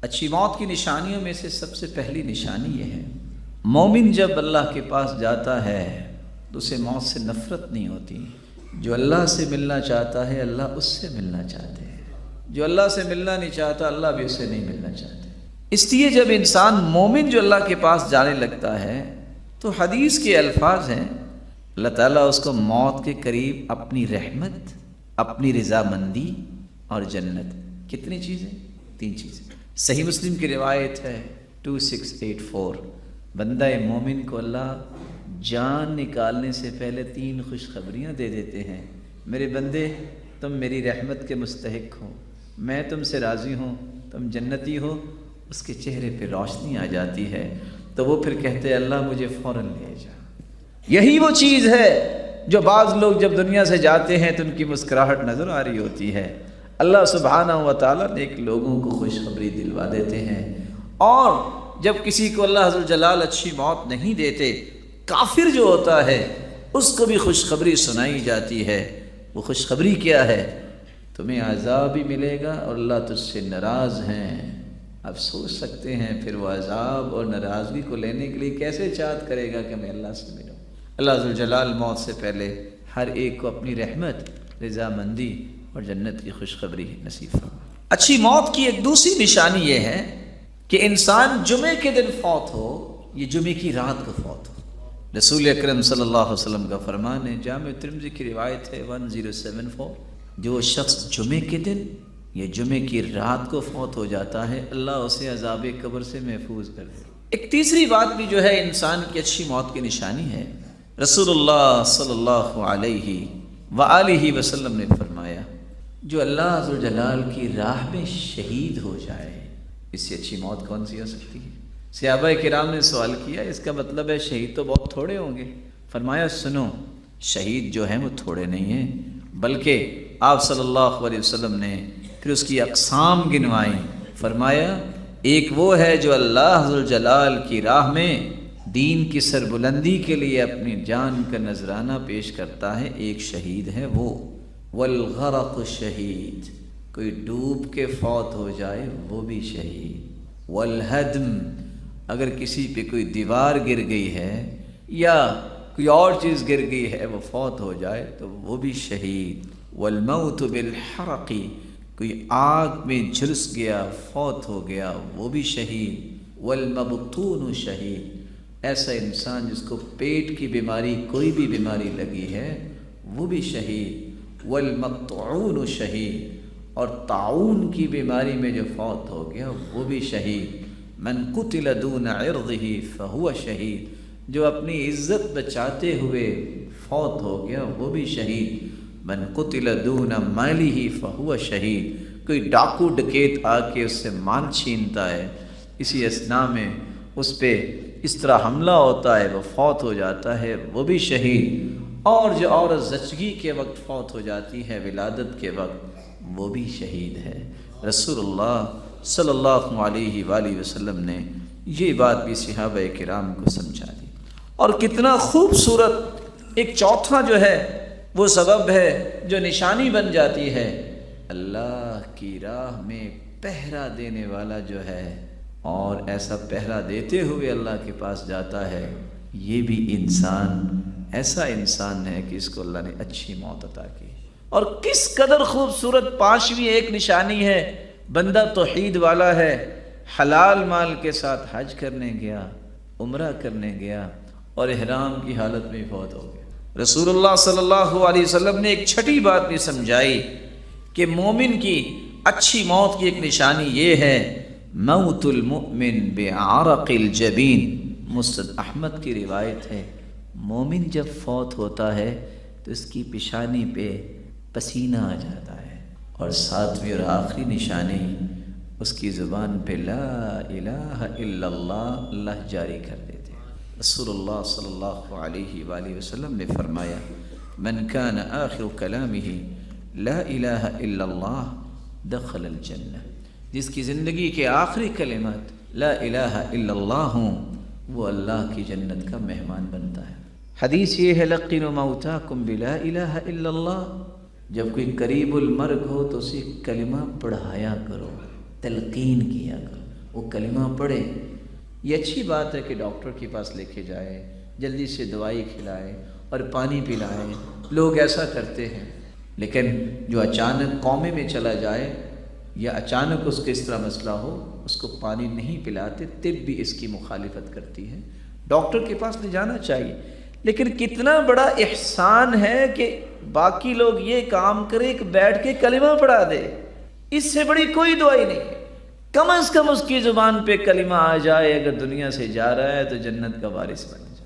اچھی موت کی نشانیوں میں سے سب سے پہلی نشانی یہ ہے، مومن جب اللہ کے پاس جاتا ہے تو اسے موت سے نفرت نہیں ہوتی۔ جو اللہ سے ملنا چاہتا ہے اللہ اس سے ملنا چاہتے ہیں، جو اللہ سے ملنا نہیں چاہتا اللہ بھی اس سے نہیں ملنا چاہتے۔ اس لیے جب انسان مومن جو اللہ کے پاس جانے لگتا ہے تو حدیث کے الفاظ ہیں، اللہ تعالیٰ اس کو موت کے قریب اپنی رحمت، اپنی رضامندی اور جنت، کتنی چیزیں؟ 3 چیزیں۔ صحیح مسلم کی روایت ہے 2684، بندہ مومن کو اللہ جان نکالنے سے پہلے 3 خوشخبریاں دے دیتے ہیں، میرے بندے تم میری رحمت کے مستحق ہو، میں تم سے راضی ہوں، تم جنتی ہو۔ اس کے چہرے پہ روشنی آ جاتی ہے تو وہ پھر کہتے ہیں اللہ مجھے فوراً لے جا۔ یہی وہ چیز ہے جو بعض لوگ جب دنیا سے جاتے ہیں تو ان کی مسکراہٹ نظر آ رہی ہوتی ہے، اللہ سبحانہ و تعالیٰ نیک لوگوں کو خوشخبری دلوا دیتے ہیں۔ اور جب کسی کو اللہ عز و جلال اچھی موت نہیں دیتے، کافر جو ہوتا ہے اس کو بھی خوشخبری سنائی جاتی ہے۔ وہ خوشخبری کیا ہے؟ تمہیں عذاب بھی ملے گا اور اللہ تجھ سے ناراض ہیں۔ آپ سوچ سکتے ہیں پھر وہ عذاب اور ناراضگی کو لینے کے لیے کیسے چاہت کرے گا کہ میں اللہ سے ملوں۔ اللہ عز و جلال موت سے پہلے ہر ایک کو اپنی رحمت، رضامندی اور جنت کی خوشخبری نصیب فرما۔ اچھی موت کی ایک دوسری نشانی یہ ہے کہ انسان جمعے کے دن فوت ہو، یہ جمعے کی رات کو فوت ہو۔ رسول اکرم صلی اللہ علیہ وسلم کا فرمان ہے، جامع ترمذی کی روایت ہے 1074، جو شخص جمعے کے دن یا جمعے کی رات کو فوت ہو جاتا ہے اللہ اسے عذاب قبر سے محفوظ کر دے۔ ایک تیسری بات بھی جو ہے انسان کی اچھی موت کی نشانی ہے، رسول اللہ صلی اللہ علیہ وآلہ وسلم نے فرمایا، جو اللہ عز و جلال کی راہ میں شہید ہو جائے، اس سے اچھی موت کون سی ہو سکتی ہے؟ صحابہ کرام نے سوال کیا، اس کا مطلب ہے شہید تو بہت تھوڑے ہوں گے؟ فرمایا سنو، شہید جو ہیں وہ تھوڑے نہیں ہیں، بلکہ آپ صلی اللہ علیہ وسلم نے پھر اس کی اقسام گنوائیں۔ فرمایا ایک وہ ہے جو اللہ عز و جلال کی راہ میں دین کی سربلندی کے لیے اپنی جان کا نذرانہ پیش کرتا ہے، ایک شہید ہے وہ۔ والغرق شہید، کوئی ڈوب کے فوت ہو جائے وہ بھی شہید۔ والہدم، اگر کسی پہ کوئی دیوار گر گئی ہے یا کوئی اور چیز گر گئی ہے وہ فوت ہو جائے تو وہ بھی شہید۔ والموت بالحرق، کوئی آگ میں جھلس گیا فوت ہو گیا وہ بھی شہید۔ والمبطون شہید، ایسا انسان جس کو پیٹ کی بیماری کوئی بھی بیماری لگی ہے وہ بھی شہید۔ والمقطعون شہید، اور طاعون کی بیماری میں جو فوت ہو گیا وہ بھی شہید۔ من قتل دون عرضہ فہو شہید، جو اپنی عزت بچاتے ہوئے فوت ہو گیا وہ بھی شہید۔ من قتل دون مالہ فہو شہید، کوئی ڈاکو ڈکیت آ کے اس سے مال چھینتا ہے، اسی اثناء میں اس پہ اس طرح حملہ ہوتا ہے وہ فوت ہو جاتا ہے وہ بھی شہید۔ اور جو عورت زچگی کے وقت فوت ہو جاتی ہے ولادت کے وقت وہ بھی شہید ہے۔ رسول اللہ صلی اللہ علیہ وآلہ وسلم نے یہ بات بھی صحابہ کرام کو سمجھا دی۔ اور کتنا خوبصورت ایک چوتھا جو ہے وہ سبب ہے جو نشانی بن جاتی ہے، اللہ کی راہ میں پہرا دینے والا جو ہے اور ایسا پہرا دیتے ہوئے اللہ کے پاس جاتا ہے، یہ بھی انسان ایسا انسان ہے کہ اس کو اللہ نے اچھی موت عطا کی۔ اور کس قدر خوبصورت 5ویں ایک نشانی ہے، بندہ توحید والا ہے، حلال مال کے ساتھ حج کرنے گیا، عمرہ کرنے گیا اور احرام کی حالت میں فوت ہو گیا۔ رسول اللہ صلی اللہ علیہ وسلم نے ایک چھٹی بات بھی سمجھائی کہ مومن کی اچھی موت کی ایک نشانی یہ ہے، موت المؤمن بعرق الجبین۔ مسند احمد کی روایت ہے، مومن جب فوت ہوتا ہے تو اس کی پیشانی پہ پسینہ آ جاتا ہے، اور 7ویں اور آخری نشانی اس کی زبان پہ لا الہ الا اللہ اللہ جاری کر دیتے ہیں۔ رسول اللہ صلی اللہ علیہ وآلہ وسلم نے فرمایا، من کان آخر کلامہ لا الہ الا اللہ دخل الجنہ، جس کی زندگی کے آخری کلمات لا الہ الا اللہ ہوں وہ اللہ کی جنت کا مہمان بنتا ہے۔ حدیث یہ ہے، لقنوا موتاکم بلا الہ الا اللہ، جب کوئی قریب المرگ ہو تو اسے کلمہ پڑھایا کرو، تلقین کیا کرو۔ وہ کلمہ پڑھے. یہ اچھی بات ہے کہ ڈاکٹر کے پاس لے کے جائے، جلدی سے دوائی کھلائے اور پانی پلائے. لوگ ایسا کرتے ہیں، لیکن جو اچانک قومے میں چلا جائے یا اچانک اس کے اس طرح مسئلہ ہو، اس کو پانی نہیں پلاتے. طب بھی اس کی مخالفت کرتی ہے. ڈاکٹر کے پاس لے جانا چاہیے، لیکن کتنا بڑا احسان ہے کہ باقی لوگ یہ کام کریں کہ بیٹھ کے کلمہ پڑھا دے. اس سے بڑی کوئی دعائی نہیں ہے. کم از کم اس کی زبان پہ کلمہ آ جائے، اگر دنیا سے جا رہا ہے تو جنت کا وارث بن جائے.